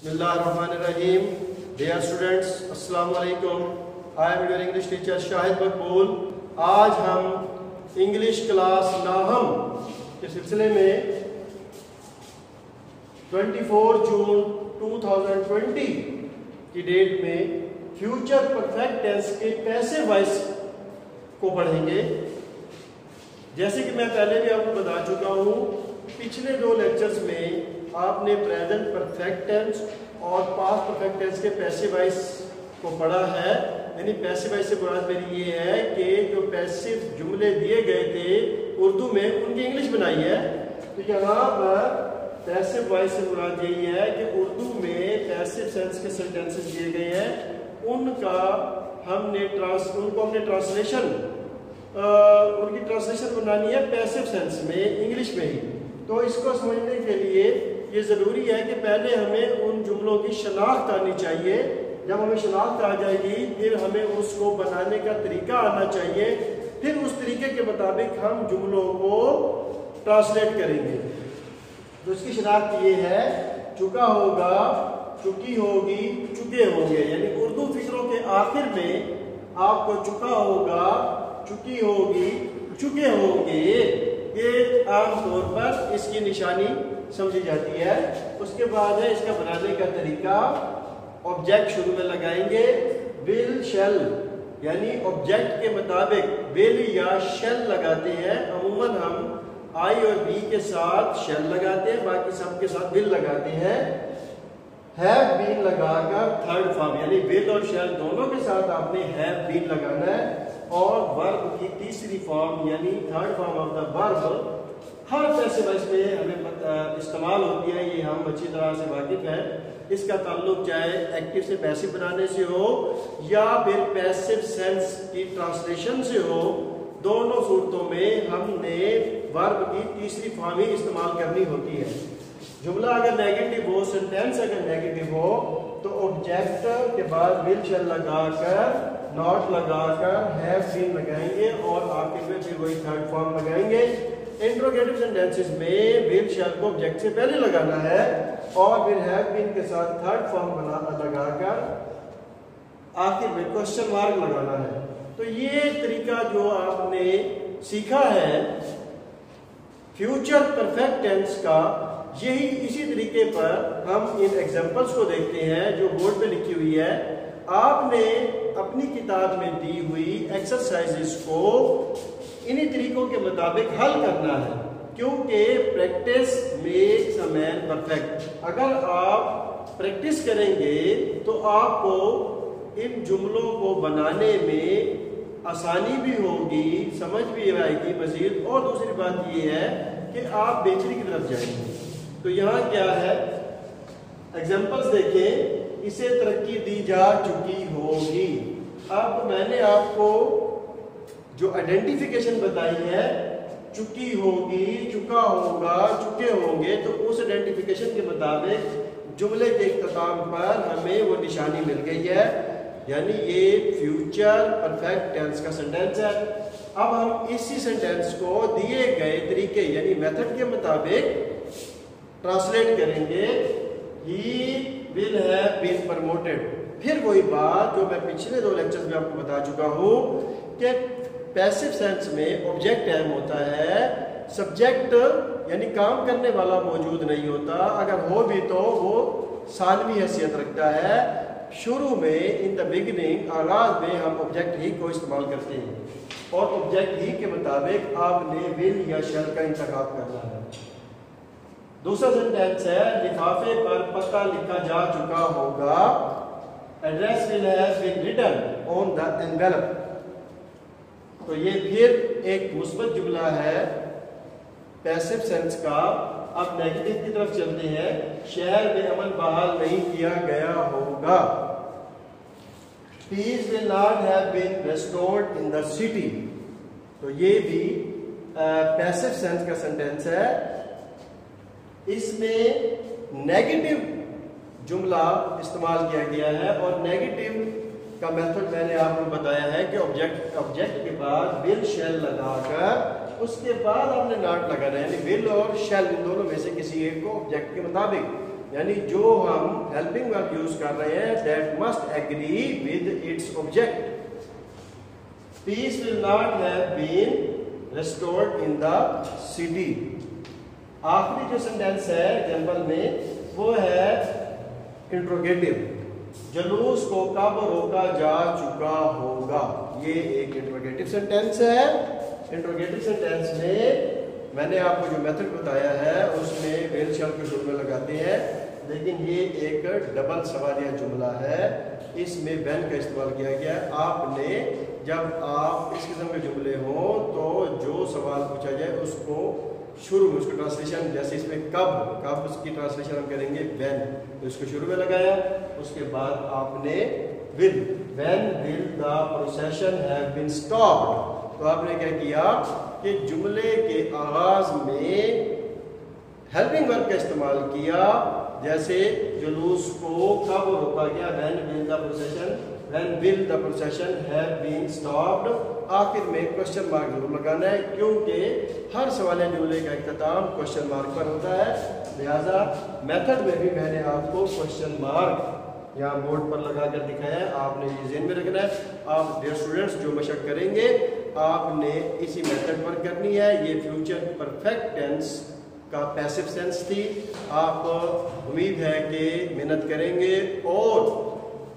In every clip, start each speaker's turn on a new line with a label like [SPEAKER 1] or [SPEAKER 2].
[SPEAKER 1] बिस्मिल्लाहिर्रहमानिर्रहीम। Dear students, अस्सलाम वालेकुम। I am your English teacher Shahid मकबूल। आज हम इंग्लिश क्लास नाहम के सिलसिले में 24 जून 2020 की डेट में फ्यूचर परफेक्ट टेंस के पैसिव वॉइस को पढ़ेंगे। जैसे कि मैं पहले भी आपको बता चुका हूँ, पिछले दो लेक्चर्स में आपने प्रेजेंट परफेक्ट टेंस और पास्ट परफेक्ट टेंस के पैसिव वॉइस को पढ़ा है। यानी पैसिव वॉइस से मुराद मेरी ये है कि जो पैसिव जुमले दिए गए थे उर्दू में, उनकी इंग्लिश बनाई है। तो यहाँ पर पैसिव वॉइस से मुराद यही है कि उर्दू में पैसिव सेंस के सेंटेंसेस दिए गए हैं, उनका हमने ट्रांसलेशन उनकी ट्रांसलेशन बनानी है पैसिव सेंस में, इंग्लिश में ही। तो इसको समझने के लिए ये ज़रूरी है कि पहले हमें उन जुमलों की शनाख्त आनी चाहिए। जब हमें शनाख्त आ जाएगी, फिर हमें उसको बनाने का तरीका आना चाहिए। फिर उस तरीके के मुताबिक हम जुमलों को ट्रांसलेट करेंगे। तो इसकी शनाख्त ये है, चुका होगा, चुकी होगी, चुके होंगे। यानी उर्दू फिक्रों के आखिर में आपको चुका होगा, चुकी होगी, चुके होंगे, ये आमतौर पर इसकी निशानी समझी जाती है। उसके बाद है इसका बनाने का तरीका। ऑब्जेक्ट शुरू में लगाएंगे, विल शैल, यानी ऑब्जेक्ट के मुताबिक विल या शैल लगाते हैं। अमूमन हम आई और बी के साथ शैल लगाते हैं, बाकी सब के साथ विल लगाते हैं। हैव बीन लगाकर थर्ड फॉर्म, यानी विल और शैल दोनों के साथ आपने हैव बीन लगाना है। और वर्ब की तीसरी फॉर्म यानी third form of the verb her passive voice में हमें इस्तेमाल होती है, ये हम अच्छी तरह से वाकिफ हैं। इसका ताल्लुक चाहे एक्टिव से पैसिव बनाने से हो या फिर पैसिव सेंस की ट्रांसलेशन से हो, दोनों सूरतों में हमने वर्ब की तीसरी फॉर्म ही इस्तेमाल करनी होती है। जुमला अगर नेगेटिव हो, सेंटेंस अगर नेगेटिव हो, तो ऑब्जेक्ट के बाद विल शैल लगाकर, नॉट लगाकर हैव बीन लगाएंगे और आखिर में फिर वही थर्ड फॉर्म लगाएंगे। इंट्रोगेटिव सेंटेंसेस में विल शैल को ऑब्जेक्ट से पहले लगाना है और फिर हैव बीन के साथ थर्ड फॉर्म लगाकर आखिर में क्वेश्चन मार्क लगाना है। तो ये तरीका जो आपने सीखा है फ्यूचर परफेक्ट टेंस का, यही इसी तरीके पर हम इन एग्जांपल्स को देखते हैं जो बोर्ड पे लिखी हुई है। आपने अपनी किताब में दी हुई एक्सरसाइजेस को इन्हीं तरीकों के मुताबिक हल करना है, क्योंकि practice makes a man perfect. अगर आप प्रैक्टिस करेंगे तो आपको इन जुमलों को बनाने में आसानी भी होगी, समझ भी आएगी मजीद, और दूसरी बात ये है कि आप बेहतरी की तरफ जाएंगे। तो यहाँ क्या है, एग्जाम्पल्स देखें। इसे तरक्की दी जा चुकी होगी। अब मैंने आपको जो आइडेंटिफिकेशन बताई है, चुकी होगी, चुका होगा, चुके होंगे, तो उस आइडेंटिफिकेशन के मुताबिक जुमले के इख्तिताम पर हमें वो निशानी मिल गई है, यानी ये फ्यूचर परफेक्ट टेंस का सेंटेंस है। अब हम इसी सेंटेंस को दिए गए तरीके यानी मेथड के मुताबिक ट्रांसलेट करेंगे। He will have been promoted. फिर वही बात जो मैं पिछले दो लेक्चर्स में आपको बता चुका हूं कि पैसिव सेंस में ऑब्जेक्ट अहम होता है, सब्जेक्ट यानी काम करने वाला मौजूद नहीं होता। अगर हो भी तो वो सानवी हैसियत रखता है। शुरू में इन द बिगिनिंग, आगाज में हम ऑब्जेक्ट ही को इस्तेमाल करते हैं और ऑब्जेक्ट ही के मुताबिक आपने विल या शैल का इंतखाब करना है। दूसरा सेंटेंस है, लिफाफे पर पता लिखा जा चुका होगा। Address will have been written on the envelope. तो ये फिर एक मुस्बत जुमला है पैसिव सेंस का। अब नेगेटिव की तरफ चलते हैं। शहर में अमन बहाल नहीं किया गया होगा। Peace will not have been restored in the city. तो ये भी पैसिव सेंस का सेंटेंस है। इसमें नेगेटिव जुमला इस्तेमाल किया गया है और नेगेटिव का मेथड मैंने आपको बताया है कि ऑब्जेक्ट के बाद विल शैल लगाकर उसके बाद आपने नॉट लगाना है, यानी विल और शैल इन दोनों में से किसी एक को ऑब्जेक्ट के मुताबिक यानी जो हम हेल्पिंग वर्ब यूज कर रहे हैं that must agree with its object. Peace will not have been restored in the city. आखिरी जो सेंटेंस है एग्जाम्पल में वो है इंट्रोगेटिव, जुलूस को कब रोका जा चुका होगा। ये एक इंट्रोगेटिव सेंटेंस है। इंट्रोगेटिव सेंटेंस में मैंने आपको जो मेथड बताया है उसमें विल शैल के शुरू में लगाते हैं, लेकिन ये एक डबल सवालिया जुमला है, इसमें व्हेन का इस्तेमाल किया गया है। आपने जब आप इस किस्म के जुमले हो तो जो सवाल पूछा जाए उसको शुरू में उसको ट्रांसलेशन, जैसे इसमें कब उसकी ट्रांसलेशन हम करेंगे व्हेन, तो इसको शुरू में लगाया। उसके बाद आपने will, when will the procession have been stopped, तो आपने क्या किया कि जुमले के आगाज में हेल्पिंग वर्ब का इस्तेमाल किया, जैसे जुलूस को कब रोका गया, when will the procession have been stopped. आखिर में क्वेश्चन मार्क जरूर लगाना है, क्योंकि हर सवालिया जुमले का इख्तिताम क्वेश्चन मार्क पर होता है। लिहाजा मेथड में भी मैंने आपको क्वेश्चन मार्क यहाँ बोर्ड पर लगा कर दिखाया है, आपने ये ज़हन में रखना है। आप डियर स्टूडेंट्स जो मशक करेंगे आपने इसी मेथड पर करनी है। ये फ्यूचर परफेक्ट टेंस का पैसिव सेंस थी। आप उम्मीद है कि मेहनत करेंगे और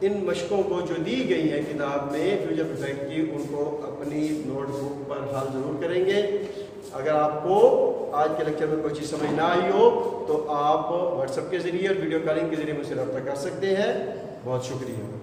[SPEAKER 1] इन मशकों को जो दी गई है किताब में फ्यूचर परफेक्ट की, उनको अपनी नोटबुक पर हल ज़रूर करेंगे। अगर आपको आज के लेक्चर में कोई चीज़ समझ ना आई हो तो आप व्हाट्सएप के ज़रिए और वीडियो कॉलिंग के ज़रिए मुझसे रब्ता कर सकते हैं। बहुत शुक्रिया।